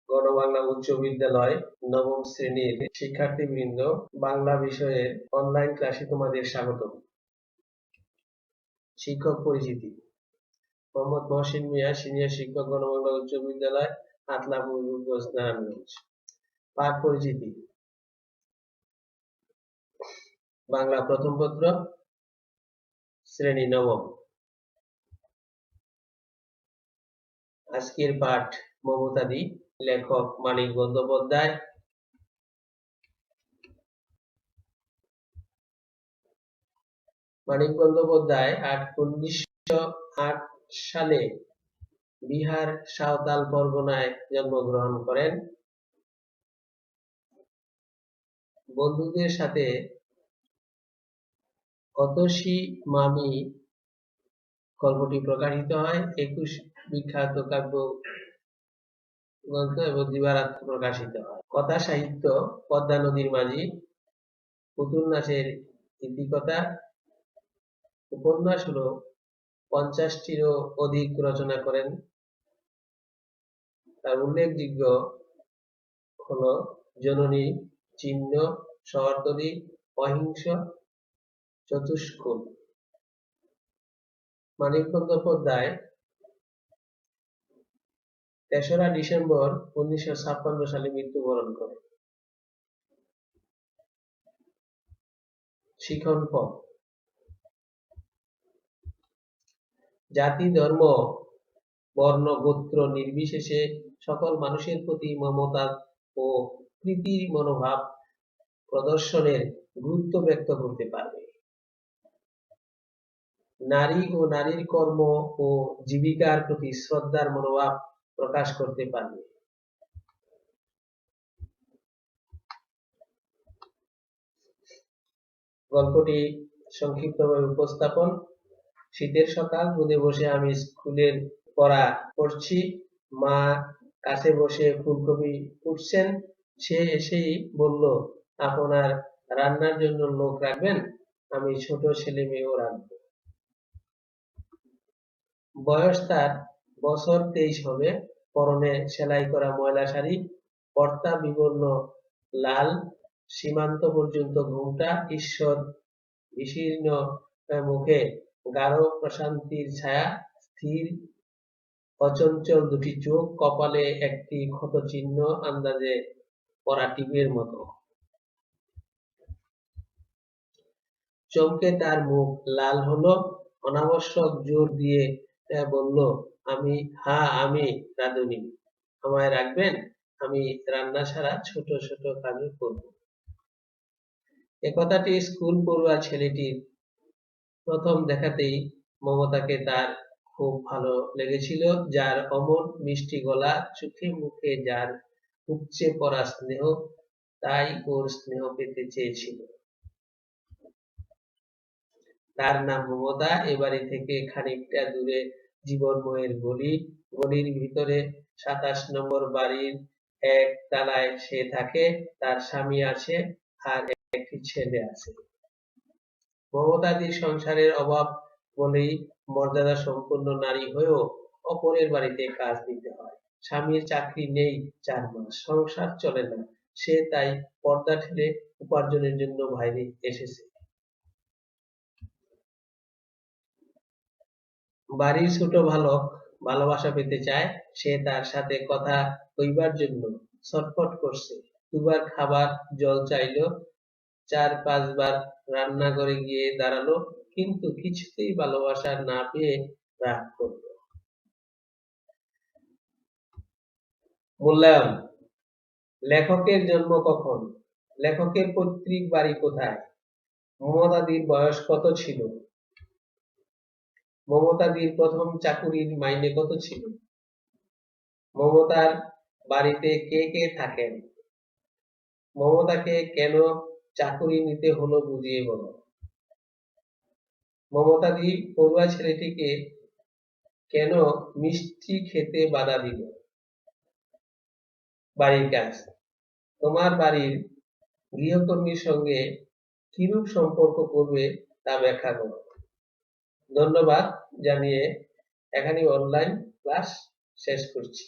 গণবাংলা উচ্চ বিদ্যালয় নবম শ্রেণীর শিক্ষার্থীবৃন্দ, বাংলা বিষয়ের অনলাইন ক্লাসে তোমাদের স্বাগতম। শিক্ষক পরিচিতি। মোহাম্মদ মহসিন মিয়া, সিনিয়র শিক্ষক, গণবাংলা উচ্চ বিদ্যালয়, আতলাপুর, নারায়ণগঞ্জ। পাঠ পরিচিতি। বাংলা প্রথম পত্র, শ্রেণী নবম। আজকের পাঠ মমতাদি, লেখক মানিক বন্দ্যোপাধ্যায়। মানিক বন্দ্যোপাধ্যায় 1908 সালে বিহার সাঁওতাল পরগনায় জন্মগ্রহণ করেন। বন্ধুদের সাথে অতসী মামি গল্পটি প্রকাশিত হয়। 21 বিখ্যাত কাব্য গ্রন্থ এবং দিবারাত্র প্রকাশিত হয়। কথা সাহিত্য পদ্মা নদীর মাঝি, পুতুল নাচের ইতিকথা। উপন্যাস হলো 50টিরও অধিক রচনা করেন। তার উল্লেখযোগ্য হলো জননী, চিহ্ন, শহরতলী, অহিংস, চতুষ্কোণ। মানিক বন্দ্যোপাধ্যায় 3রা ডিসেম্বর 1956 সালে মৃত্যুবরণ করেন। শিখন পথ। জাতি, ধর্ম, বর্ণ, গোত্র নির্বিশেষে সকল মানুষের প্রতি মমতা ও প্রীতির মনোভাব প্রদর্শনের গুরুত্ব ব্যক্ত করতে পারবে। নারী ও নারীর কর্ম ও জীবিকার প্রতি শ্রদ্ধার মনোভাব প্রকাশ করতে পারবে। গল্পটি সংক্ষিপ্তভাবে উপস্থাপন। শীতের সকাল, রোদে বসে আমি স্কুলের পড়া পড়ছি। মা কাছে বসে ফুলকপি কুটছেন। সে এসেই বলল, আপনার রান্নার জন্য লোক রাখবেন? আমি ছোট ছেলে মেয়েও রাখবো। বয়স তার বছর 23 হবে। পরনে সেলাই করা ময়লা শাড়ি, কর্তা বিবর্ণ লাল, সীমান্ত পর্যন্ত ঘোমটা, ঈশ্বর বিশীর্ণ মুখে গাঢ় প্রশান্তির ছায়া, স্থির অচঞ্চল দুটি চোখ, কপালে একটি ক্ষত চিহ্ন, আন্দাজে পরা টিপের মতো। চমকে তার মুখ লাল হলো। অনাবশ্যক জোর দিয়ে বলল, আমি রাঁধুনি। আমায় রাখবেন? আমি রান্না ছাড়া ছোট ছোট কাজও করব। একথাটি স্কুল পড়ুয়া ছেলেটির প্রথম দেখাতেই মমতাকে তার খুব ভালো লেগেছিল। যার অমন মিষ্টি গলা, চোখে মুখে যার উপচে পড়া স্নেহ, তাই ওর স্নেহ পেতে চেয়েছিল। তার নাম মমতা। এ বাড়ি থেকে খানিকটা দূরে জীবনময়ের গলি। গলির ভিতরে 27 নম্বর বাড়ির এক তালায় সে থাকে। তার স্বামী আছে আর একটি ছেলে আছে। মমতাদির সংসারের অভাব বলেই মর্যাদা সম্পন্ন নারী হয়েও অপরের বাড়িতে কাজ দিতে হয়। স্বামীর চাকরি নেই 4 মাস, সংসার চলে না। সে তাই পর্দা ঠেলে উপার্জনের জন্য বাইরে এসেছে। বাড়ির ছোট বালক ভালোবাসা পেতে চায়। সে তার সাথে কথা কইবার জন্য ছটফট করছে। 2বার খাবার জল চাইলো, 4-5 বার রান্নাঘরে গিয়ে দাঁড়ালো, কিন্তু কিছুতেই ভালোবাসা না পেয়ে রাগ করল। মূল্যায়ন। লেখকের জন্ম কখন? লেখকের পৈতৃক বাড়ি কোথায়? মমতাদির বয়স কত ছিল? মমতাদির প্রথম চাকুরির মাইনে কত ছিল? মমতার বাড়িতে কে কে থাকেন? মমতাকে কেন চাকুরি নিতে হলো বুঝিয়ে বলো। মমতাদি পড়ুয়া ছেলেটিকে কেন মিষ্টি খেতে বাধা দিল? বাড়ির কাজ। তোমার বাড়ির গৃহকর্মীর সঙ্গে কিরূপ সম্পর্ক করবে তা ব্যাখ্যা করো। ধন্যবাদ জানিয়ে এখানে অনলাইন ক্লাস শেষ করছি।